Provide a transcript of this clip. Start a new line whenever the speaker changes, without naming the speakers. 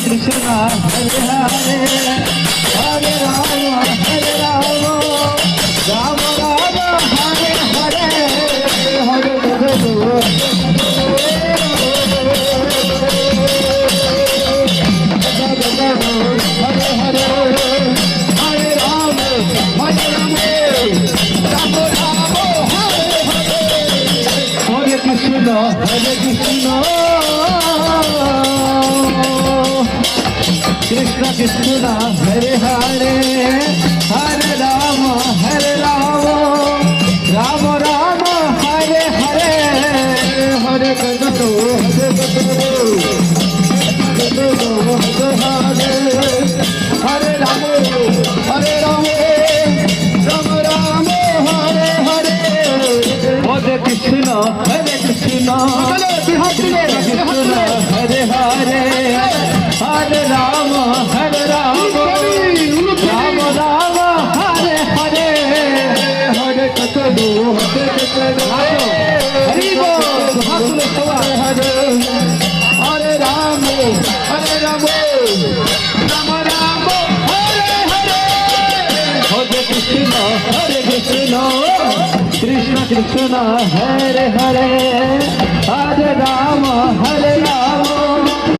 कृष्ण हरे हरे हरे राम राम राम हरे हरे हरे कृष्ण हरे हरे हरे राम राम राम हरे हरे हरे कृष्ण कृष्ण कृष्ण हरे हरे हरे राम राम राम हरे हरे हरे कृष्ण हरे राम राम राम हरे हरे हरे कृष्ण कृष्ण हरे हरे हरे राम राम राम हरे हरे हरे कृष्ण हरि बोल हरे हरे राम राम राम हरे हरे हरे कृष्ण कृष्ण कृष्ण हरे हरे हरे राम